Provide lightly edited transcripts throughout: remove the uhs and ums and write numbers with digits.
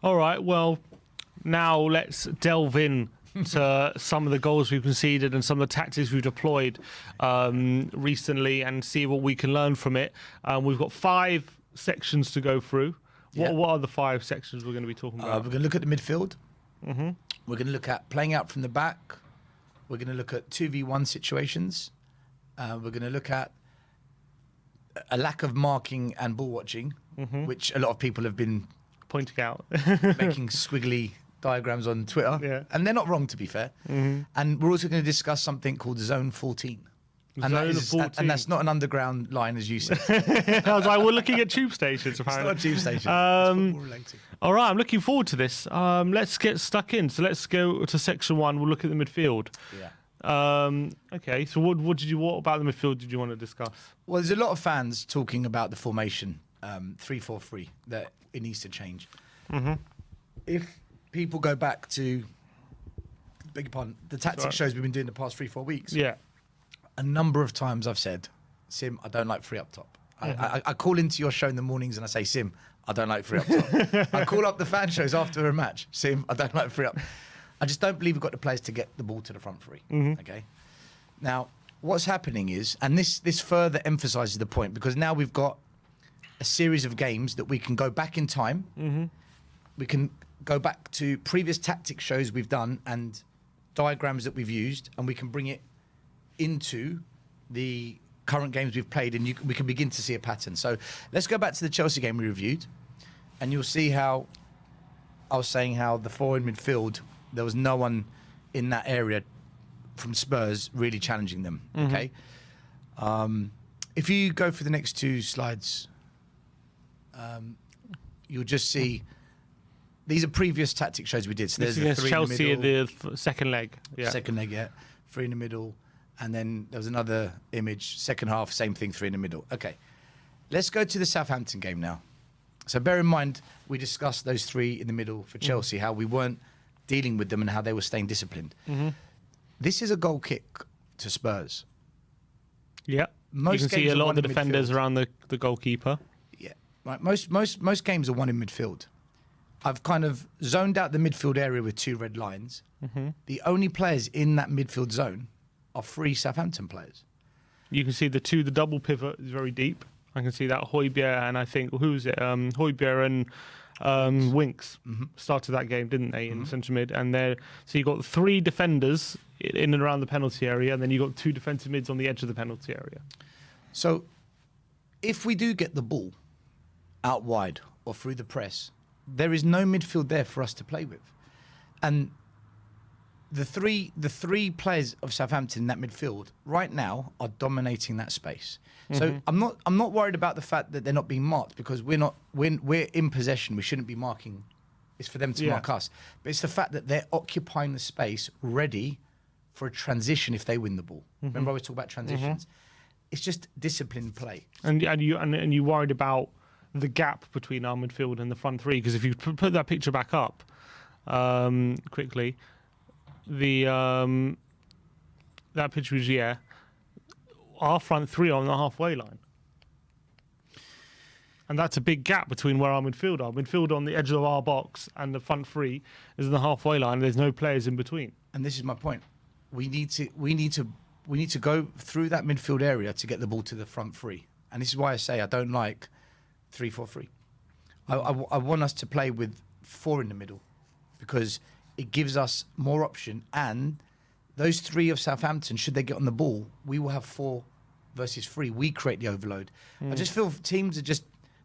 All right, well, now let's delve in to some of the goals we've conceded and some of the tactics we've deployed recently and see what we can learn from it. We've got 5 sections to go through. What are the 5 sections we're going to be talking about? We're going to look at the midfield. We're going to look at playing out from the back. We're going to look at 2v1 situations. We're going to look at a lack of marking and ball watching, which a lot of people have been pointing out, making squiggly diagrams on Twitter, and they're not wrong, to be fair. And we're also going to discuss something called Zone 14. And, and that's not an underground line, as you said. I was like, we're looking at tube stations, apparently. It's not a tube station. It's football related. All right, I'm looking forward to this. Let's get stuck in. So let's go to section 1. We'll look at the midfield. Okay, so what about the midfield did you want to discuss? Well, there's a lot of fans talking about the formation, 3-4-3, that it needs to change. If people go back to, beg your pardon, the tactic shows we've been doing the past 3-4 weeks, a number of times I've said, Sim, I don't like 3 up top. I call into your show in the mornings and I say, Sim, I don't like 3 up top. I call up the fan shows after a match, Sim, I don't like 3 up. I just don't believe we've got the players to get the ball to the front 3. Okay. Now, what's happening is, and this further emphasises the point, because now we've got a series of games that we can go back in time. We can go back to previous tactic shows we've done and diagrams that we've used, and we can bring it into the current games we've played, and we can begin to see a pattern. So let's go back to the Chelsea game we reviewed, and you'll see how I was saying how the 4 in midfield, there was no one in that area from Spurs really challenging them. Okay. If you go for the next 2 slides, you'll just see these are previous tactic shows we did. So there's the 3 Chelsea in the middle, the second leg. Second leg, 3 in the middle. And then there was another image, second half, same thing, 3 in the middle. Okay, let's go to the Southampton game now. So bear in mind, we discussed those 3 in the middle for Chelsea, how we weren't dealing with them and how they were staying disciplined. This is a goal kick to Spurs. Yeah, you can see a lot of the defenders around the goalkeeper. Yeah, right. Most games are 1 in midfield. I've kind of zoned out the midfield area with 2 red lines. The only players in that midfield zone are 3 Southampton players. You can see the double pivot is very deep. I can see that Højbjerg and I think, who's it? Højbjerg and Winks started that game, didn't they, in centre mid? And so you got 3 defenders in and around the penalty area, and then you got 2 defensive mids on the edge of the penalty area. So if we do get the ball out wide or through the press, there is no midfield there for us to play with. And the three players of Southampton in that midfield right now are dominating that space. So I'm not worried about the fact that they're not being marked, because we're in possession. We shouldn't be marking. It's for them to mark us. But it's the fact that they're occupying the space, ready for a transition if they win the ball. Remember I was talking about transitions. It's just disciplined play. And you worried about the gap between our midfield and the front 3, because if you put that picture back up quickly. That picture was our front 3 on the halfway line, and that's a big gap between where our midfield are. Midfield on the edge of our box and the front 3 is in the halfway line. There's no players in between. And this is my point. We need to go through that midfield area to get the ball to the front 3. And this is why I say I don't like 3-4-3. I want us to play with 4 in the middle, because it gives us more option, and those 3 of Southampton, should they get on the ball, we will have 4 versus 3. We create the overload. I just feel teams are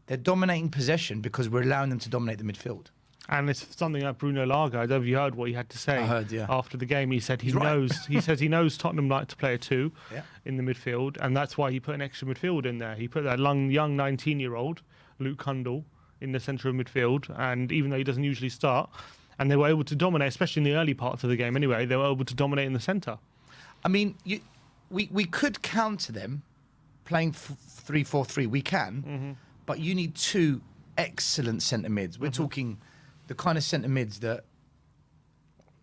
they're dominating possession because we're allowing them to dominate the midfield. And it's something like Bruno Lage. I don't know if you heard what he had to say. I heard, after the game. He said he says he knows Tottenham like to play a 2 in the midfield, and that's why he put an extra midfield in there. He put that young 19-year-old Luke Cundle in the centre of midfield, and even though he doesn't usually start, and they were able to dominate, especially in the early parts of the game anyway, they were able to dominate in the centre. I mean, we could counter them playing 3-4-3. We can, but you need 2 excellent centre mids. We're talking the kind of centre mids that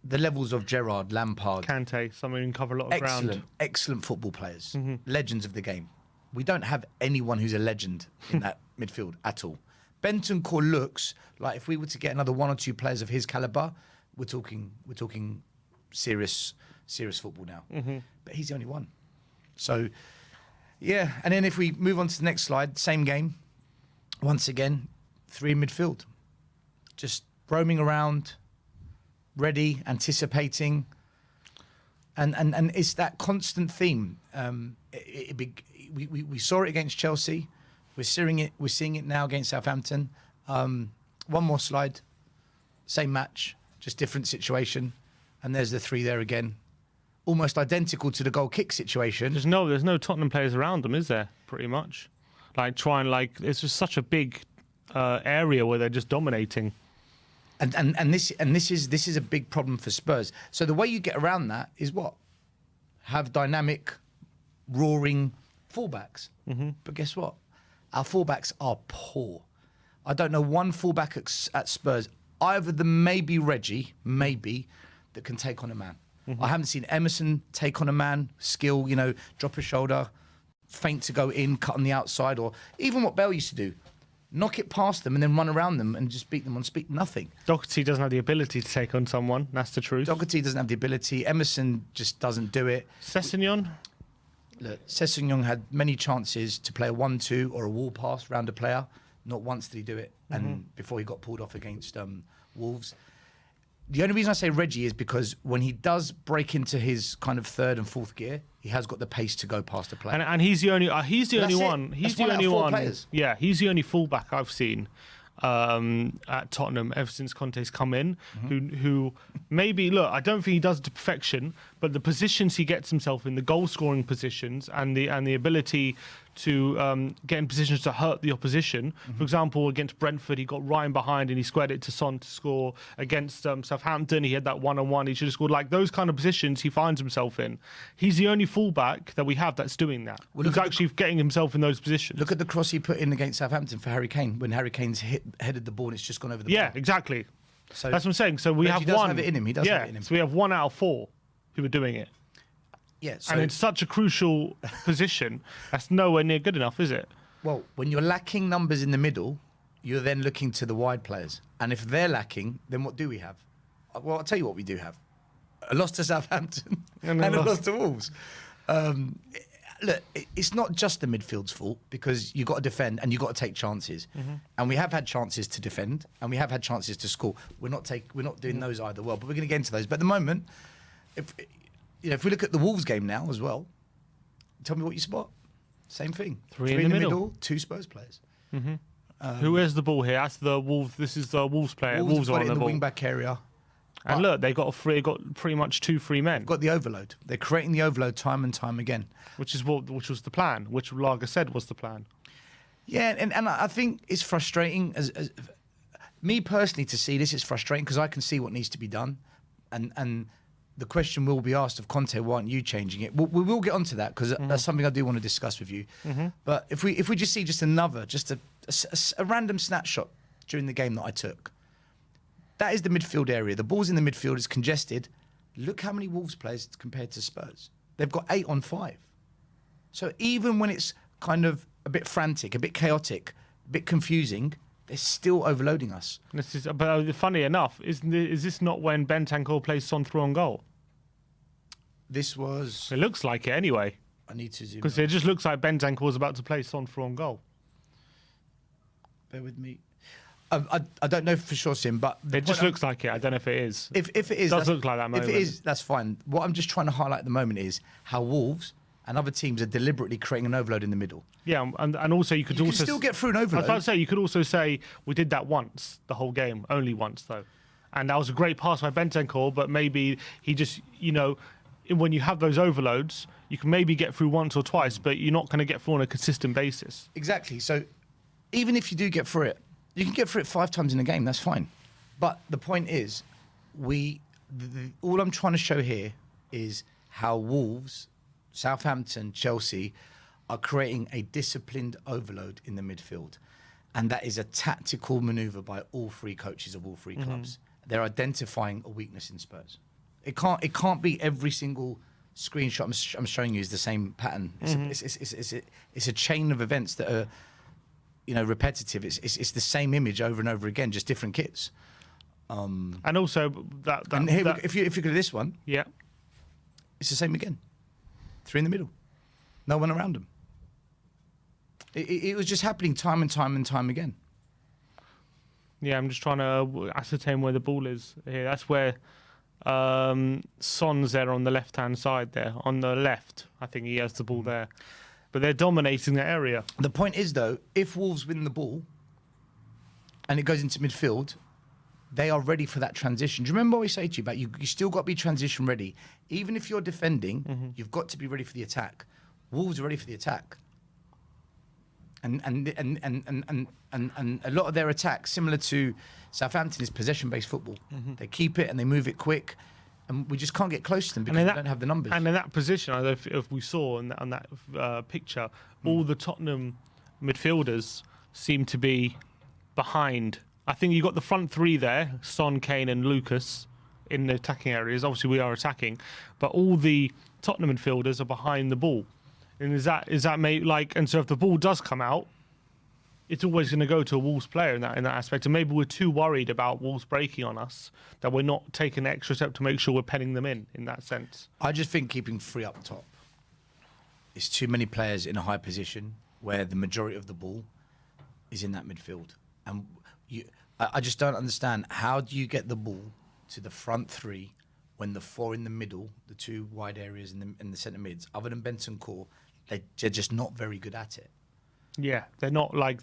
the levels of Gerrard, Lampard, Kante, someone who can cover a lot of ground. Excellent football players, legends of the game. We don't have anyone who's a legend in that midfield at all. Bentancur looks like if we were to get another 1 or 2 players of his caliber, we're talking serious football now. But he's the only one. So, yeah. And then if we move on to the next slide, same game. Once again, 3 in midfield. Just roaming around, ready, anticipating. And it's that constant theme. We saw it against Chelsea. We're seeing it now against Southampton. One more slide. Same match, just different situation. And there's the 3 there again. Almost identical to the goal kick situation. There's no Tottenham players around them, is there? Pretty much. It's just such a big area where they're just dominating. And this is a big problem for Spurs. So the way you get around that is what? Have dynamic, roaring fullbacks. But guess what? Our fullbacks are poor. I don't know one fullback at Spurs, either them maybe Reggie, that can take on a man. I haven't seen Emerson take on a man, skill, drop a shoulder, feint to go in, cut on the outside, or even what Bale used to do. Knock it past them and then run around them and just beat them on speed. Nothing. Doherty doesn't have the ability to take on someone. That's the truth. Doherty doesn't have the ability. Emerson just doesn't do it. Sessegnon? Look, Sessegnon had many chances to play a 1-2 or a wall pass round a player. Not once did he do it. And before he got pulled off against Wolves. The only reason I say Reggie is because when he does break into his kind of 3rd and 4th gear, he has got the pace to go past a player. And he's the only one. He's the only one. Players. Yeah, he's the only fullback I've seen at Tottenham ever since Conte's come in. Who maybe I don't think he does it to perfection, but the positions he gets himself in, the goal scoring positions, and the ability to get in positions to hurt the opposition. For example, against Brentford, he got right in behind and he squared it to Son to score. Against Southampton, he had that 1-on-1. He should have scored. Like those kind of positions he finds himself in. He's the only fullback that we have that's doing that. Who's actually getting himself in those positions. Look at the cross he put in against Southampton for Harry Kane when Harry Kane's headed the ball and it's just gone over the bar. Yeah, exactly. So that's what I'm saying. So we have does one. Have it in him. He does have it in him. So we have 1 out of 4 who are doing it. Yeah, so, and it's such a crucial position. That's nowhere near good enough, is it? Well, when you're lacking numbers in the middle, you're then looking to the wide players. And if they're lacking, then what do we have? Well, I'll tell you what we do have. A loss to Southampton and a loss to Wolves. Look, it's not just the midfield's fault because you've got to defend and you've got to take chances. And we have had chances to defend and we have had chances to score. We're not doing those either well, but we're going to get into those. But at the moment, if we look at the Wolves game now as well, tell me what you spot. Same thing. 3 in the middle. 2 Spurs players. Who has the ball here? That's the Wolves. This is the Wolves player. Wolves are got on it in the ball. wing-back area. And look, they got pretty much 2 free men. Got the overload. They're creating the overload time and time again. Which was the plan. Which Lager said was the plan. Yeah, and I think it's frustrating. As me personally, to see this is frustrating because I can see what needs to be done, and the question will be asked of Conte, why aren't you changing it? We will get onto that because that's something I do want to discuss with you. But if we just see just a random snapshot during the game that I took, that is the midfield area. The ball's in the midfield, it's congested. Look how many Wolves players compared to Spurs. They've got 8 on 5. So even when it's kind of a bit frantic, a bit chaotic, a bit confusing, they're still overloading us. But funny enough, is this not when Bentancur plays Son through on goal? This was... It looks like it anyway. I need to zoom because it just looks like Bentancur was about to play Son through on goal. Bear with me. I don't know for sure, Sim, but... It just looks like it. I don't know if it is. If it is... It does look like that moment. If it is, that's fine. What I'm just trying to highlight at the moment is how Wolves and other teams are deliberately creating an overload in the middle. Yeah, and also you could also... still get through an overload. I was about to say, you could also say, we did that once, the whole game. Only once, though. And that was a great pass by Bentancur, but maybe he just, when you have those overloads, you can maybe get through once or twice, but you're not going to get through on a consistent basis. Exactly. So even if you do get through it, you can get through it 5 times in a game, that's fine. But the point is, all I'm trying to show here is how Wolves, Southampton, Chelsea are creating a disciplined overload in the midfield. And that is a tactical manoeuvre by all 3 coaches of all 3 clubs. They're identifying a weakness in Spurs. It can't be every single screenshot I'm showing you is the same pattern. It's a chain of events that are repetitive. It's the same image over and over again, just different kits. And also if you look at this one, yeah, it's the same again. 3 in the middle, no one around them. It was just happening time and time again. Yeah, I'm just trying to ascertain where the ball is here. That's where Son's there on the left-hand side there. On the left, I think he has the ball there. But they're dominating the area. The point is, though, if Wolves win the ball and it goes into midfield, they are ready for that transition. Do you remember what we say to you about you still got to be transition ready? Even if you're defending, you've got to be ready for the attack. Wolves are ready for the attack. And a lot of their attacks, similar to Southampton, is possession-based football. They keep it and they move it quick, and we just can't get close to them because we don't have the numbers. And in that position, I don't know if we saw on that picture, all the Tottenham midfielders seem to be behind. I think you got the front three there: Son, Kane, and Lucas in the attacking areas. Obviously, we are attacking, but all the Tottenham midfielders are behind the ball. And is that made like? And so if the ball does come out, it's always going to go to a Wolves player in that aspect. And maybe we're too worried about Wolves breaking on us that we're not taking the extra step to make sure we're penning them in that sense. I just think keeping 3 up top is too many players in a high position where the majority of the ball is in that midfield. And I just don't understand, how do you get the ball to the front 3 when the 4 in the middle, the 2 wide areas in the centre mids, other than Bentancur, they're just not very good at it. Yeah, they're not like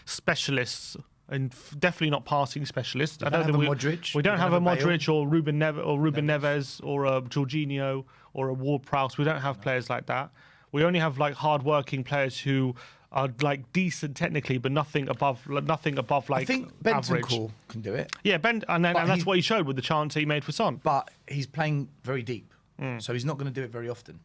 specialists, and definitely not passing specialists. I don't think Modric. We don't have a Modric or Ruben Neves or a Jorginho or a Ward-Prowse. We don't have players like that. We only have like hard-working players who are like decent technically, but nothing above like I think average. Bentancur can do it. Yeah, and that's what he showed with the chance he made for Son. But he's playing very deep, so he's not going to do it very often.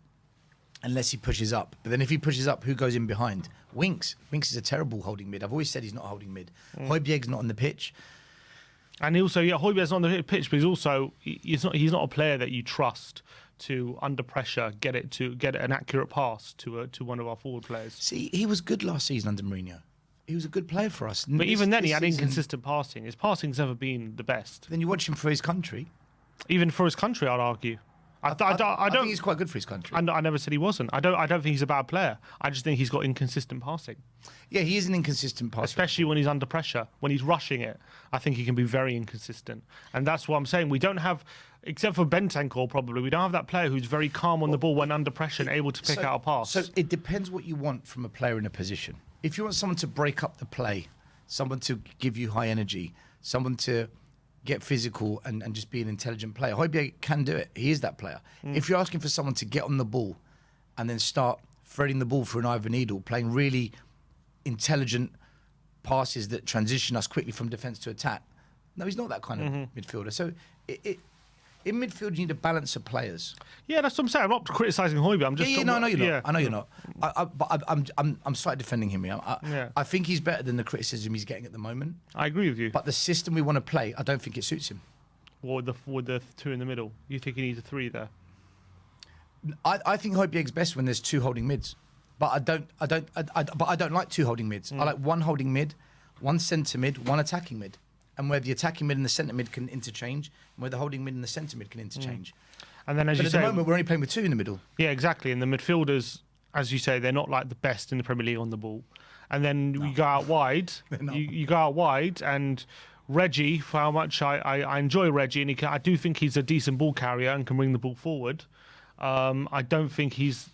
Unless he pushes up. But then if he pushes up, who goes in behind? Winks. Winks is a terrible holding mid. I've always said he's not holding mid. Højbjerg's not on the pitch. And also, Højbjerg's not on the pitch, but he's not a player that you trust to, under pressure, get an accurate pass to one of our forward players. See, he was good last season under Mourinho. He was a good player for us. But even then, he had inconsistent passing. His passing's never been the best. Then you watch him for his country. Even for his country, I'd argue. I think he's quite good for his country. I never said he wasn't. I don't think he's a bad player. I just think he's got inconsistent passing. Yeah, he is an inconsistent passer. Especially when he's under pressure, when he's rushing it. I think he can be very inconsistent. And that's what I'm saying. We don't have, except for Bentancur probably, we don't have that player who's very calm on the ball when under pressure and able to pick out a pass. So it depends what you want from a player in a position. If you want someone to break up the play, someone to give you high energy, someone to get physical and just be an intelligent player, Højbjerg can do it. He is that player. If you're asking for someone to get on the ball and then start threading the ball through an eye of a needle, playing really intelligent passes that transition us quickly from defence to attack, no, he's not that kind of midfielder. So in midfield, you need a balance of players. Yeah, that's what I'm saying. I'm not criticising Højbjerg. I'm just I know you're not. I know you're not. But I'm slightly defending him here. I think he's better than the criticism he's getting at the moment. I agree with you. But the system we want to play, I don't think it suits him. With the 2 in the middle, you think he needs a 3 there? I think Højbjerg's best when there's 2 holding mids. But I don't like 2 holding mids. I like 1 holding mid, 1 centre mid, 1 attacking mid. And where the attacking mid and the centre mid can interchange, and where the holding mid and the centre mid can interchange. And then, as you at say, the moment we're only playing with 2 in the middle. Yeah, exactly. And the midfielders, as you say, they're not like the best in the Premier League on the ball. And then you go out wide. You go out wide, and Reggie, for how much I enjoy Reggie, and I do think he's a decent ball carrier and can bring the ball forward. I don't think he's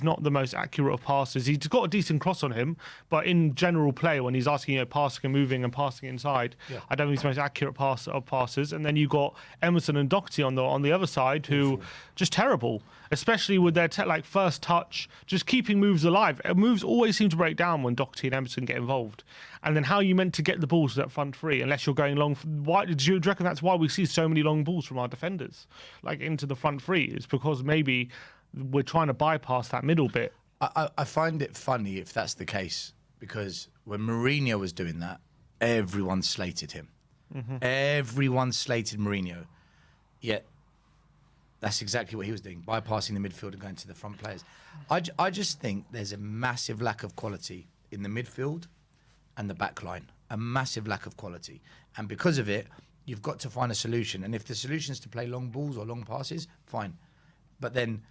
not the most accurate of passes. He's got a decent cross on him, but in general play, when he's asking, passing and moving and passing inside, I don't think he's the most accurate passes. And then you got Emerson and Doherty on the other side, who just terrible, especially with their first touch, just keeping moves alive. Moves always seem to break down when Doherty and Emerson get involved. And then how are you meant to get the balls to that front 3 unless you're going long? Why do you reckon that's why we see so many long balls from our defenders, into the front 3? It's because maybe we're trying to bypass that middle bit. I find it funny if that's the case, because when Mourinho was doing that, everyone slated him. Everyone slated Mourinho. Yet that's exactly what he was doing, bypassing the midfield and going to the front players. I just think there's a massive lack of quality in the midfield and the back line. A massive lack of quality. And because of it, you've got to find a solution. And if the solution is to play long balls or long passes, fine. But then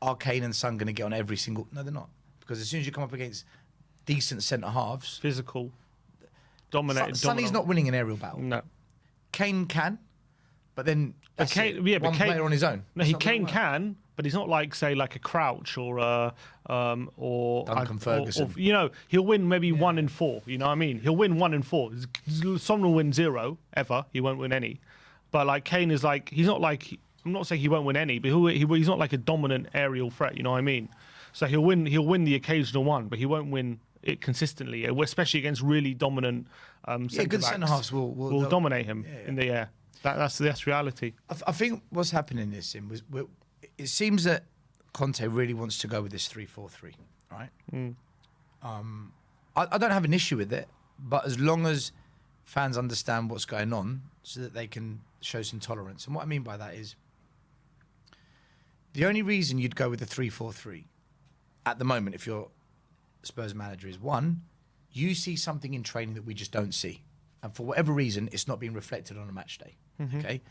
are Kane and Son going to get on every single... No, they're not. Because as soon as you come up against decent centre-halves... Physical. Dominated. Sonny's not winning an aerial battle. No. Kane can, but then that's one player on his own. No, Kane can, but he's not like, say, like a Crouch or Duncan Ferguson. Or, you know, he'll win maybe 1 in 4. You know what I mean? He'll win 1 in 4. Son will win 0 ever. He won't win any. But like Kane is like, he's not like, I'm not saying he won't win any, but he's not like a dominant aerial threat. You know what I mean? So he'll win the occasional one, but he won't win it consistently, especially against really dominant good centre halves will dominate him in the air. That's reality. I think what's happening is it seems that Conte really wants to go with this 3-4-3, right? I don't have an issue with it, but as long as fans understand what's going on, so that they can show some tolerance. And what I mean by that is, the only reason you'd go with the 3-4-3 at the moment, if you're Spurs manager, is one, you see something in training that we just don't see, and for whatever reason it's not being reflected on a match day. Okay.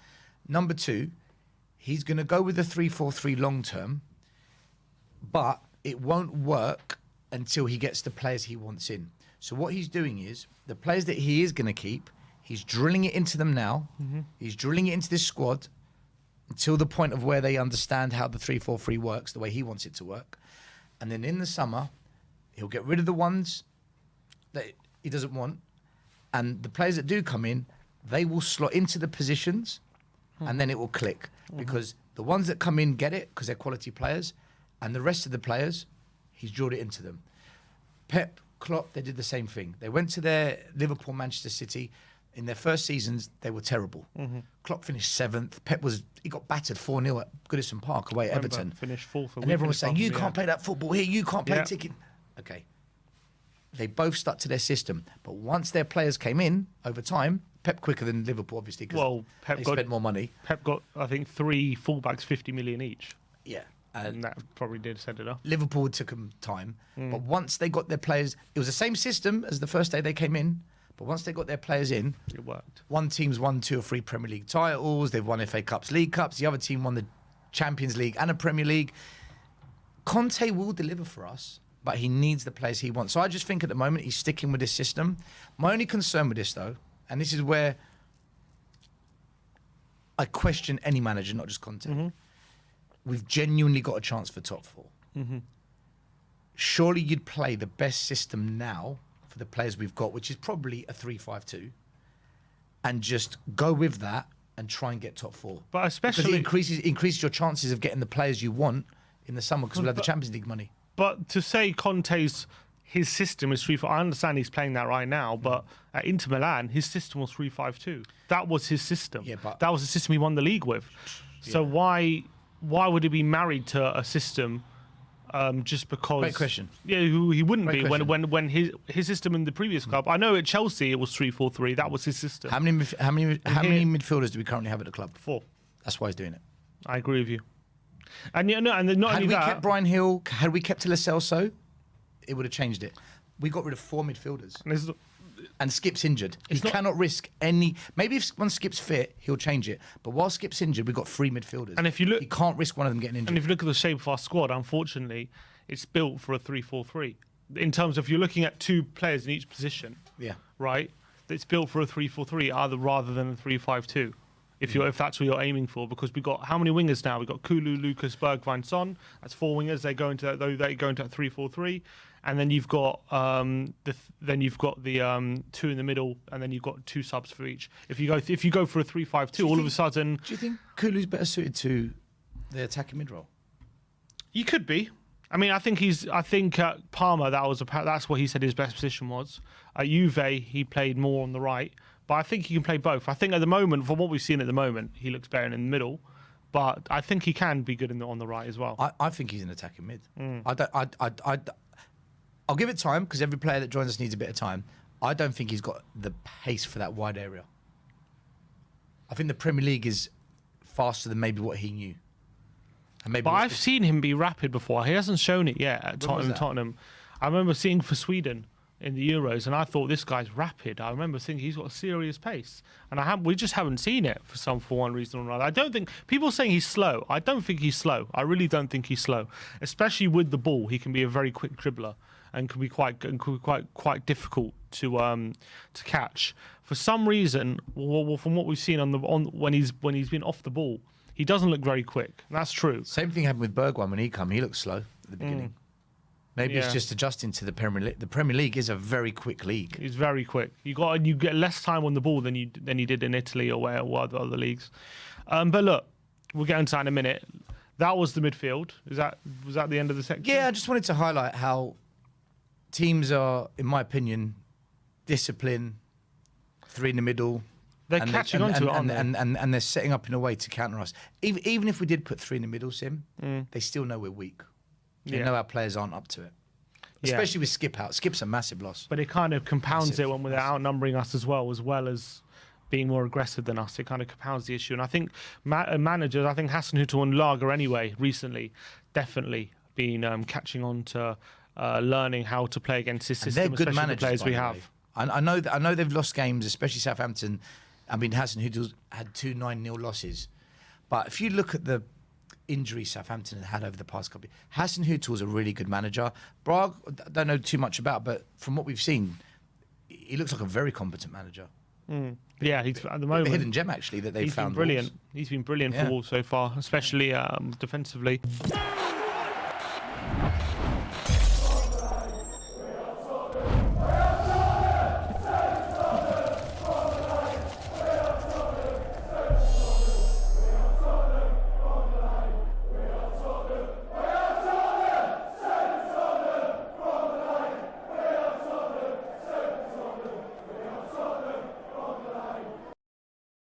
Number 2, he's going to go with the 3-4-3 long term, but it won't work until he gets the players he wants in. So what he's doing is, the players that he is going to keep, he's drilling it into them now. He's drilling it into this squad until the point of where they understand how the 3-4-3 works the way he wants it to work. And then in the summer, he'll get rid of the ones that he doesn't want. And the players that do come in, they will slot into the positions and then it will click. Because the ones that come in get it because they're quality players. And the rest of the players, he's drilled it into them. Pep, Klopp, they did the same thing. They went to their Liverpool, Manchester City. In their first seasons, they were terrible. Klopp finished 7th. Pep he got battered 4-0 at Goodison Park away at Everton. Finished 4th. And everyone was saying, you can't play that football here. You can't play ticking. Okay. They both stuck to their system. But once their players came in over time, Pep quicker than Liverpool, obviously, because they spent more money. Pep got, I think, 3 fullbacks, 50 million each. Yeah. And that probably did set it off. Liverpool took them time. But once they got their players, it was the same system as the first day they came in. But once they got their players in, it worked. One team's won 2 or 3 Premier League titles. They've won FA Cups, League Cups. The other team won the Champions League and a Premier League. Conte will deliver for us, but he needs the players he wants. So I just think at the moment he's sticking with this system. My only concern with this, though, and this is where I question any manager, not just Conte. We've genuinely got a chance for top 4. Surely you'd play the best system now for the players we've got, which is probably a 3-5-2, and just go with that and try and get top 4. But especially because it increases your chances of getting the players you want in the summer, because we'll have the Champions League money. But to say his system is 3-4, I understand he's playing that right now, but at Inter Milan, his system was 3-5-2. That was his system. Yeah, but that was the system he won the league with. So why would he be married to a system just because? Great question. Yeah, he wouldn't be when his system in the previous club. I know at Chelsea it was 3-4-3. That was his system. How many midfielders do we currently have at the club? 4. That's why he's doing it. I agree with you. And not only that, had we kept Brian Hill, had we kept Lo Celso, it would have changed it. We got rid of 4 midfielders. And Skip's injured. He cannot risk any. Maybe if once Skip's fit, he'll change it. But while Skip's injured, we've got 3 midfielders. And if you look, he can't risk one of them getting injured. And if you look at the shape of our squad, unfortunately, it's built for a 3-4-3. In terms of you're looking at 2 players in each position. Yeah. Right. It's built for a 3-4-3 rather than a 3-5-2. If that's what you're aiming for, because we've got how many wingers now? We've got Kulu, Lucas, Bergwijn, Son. That's 4 wingers. They go into that 3-4-3, and then you've got the 2 in the middle, and then you've got 2 subs for each. If you go for a 3-5-2, all of a sudden, do you think Kulu's better suited to the attacking mid role? You could be. I mean, I think Parma. That's what he said his best position was. At Juve, he played more on the right. But I think he can play both. I think at the moment, from what we've seen at the moment, he looks better in the middle. But I think he can be good on the right as well. I think he's an attacking mid. I'll give it time, because every player that joins us needs a bit of time. I don't think he's got the pace for that wide area. I think the Premier League is faster than maybe what he knew. But I've seen him be rapid before. He hasn't shown it yet at Tottenham. I remember seeing for Sweden in the Euros, and I thought this guy's rapid. I remember thinking he's got a serious pace, and we just haven't seen it for one reason or another. I don't think people saying he's slow. I don't think he's slow. I really don't think he's slow, especially with the ball. He can be a very quick dribbler and can be quite difficult to catch. For some reason, from what we've seen when he's been off the ball, he doesn't look very quick. And that's true. Same thing happened with Bergwijn when he came. He looked slow at the beginning. Maybe it's just adjusting to the Premier League. The Premier League is a very quick league. It's very quick. You get less time on the ball than you did in Italy or other leagues. But look, we'll get into that in a minute. That was the midfield. Was that the end of the section? Yeah, I just wanted to highlight how teams are, in my opinion, disciplined, three in the middle. They're catching on to it, aren't they? And they're setting up in a way to counter us. Even if we did put three in the middle, Sim, they still know we're weak. They know our players aren't up to it. Especially with Skip out. Skip's a massive loss. But it kind of compounds it when they're outnumbering us as well as being more aggressive than us. It kind of compounds the issue. And I think managers, I think Hasenhüttl and Lager anyway, recently, definitely been catching on to learning how to play against this system, they're good especially managers, the players we have. I know they've lost games, especially Southampton. I mean, Hasenhüttl had 2 9-0 losses. But if you look at the injury Southampton had over the past couple of years, Hasenhüttl is a really good manager. Brag, I don't know too much about, but from what we've seen, he looks like a very competent manager. Yeah, he's at the moment a hidden gem actually that they've found. Brilliant. He's been brilliant for Wolves so far, especially defensively.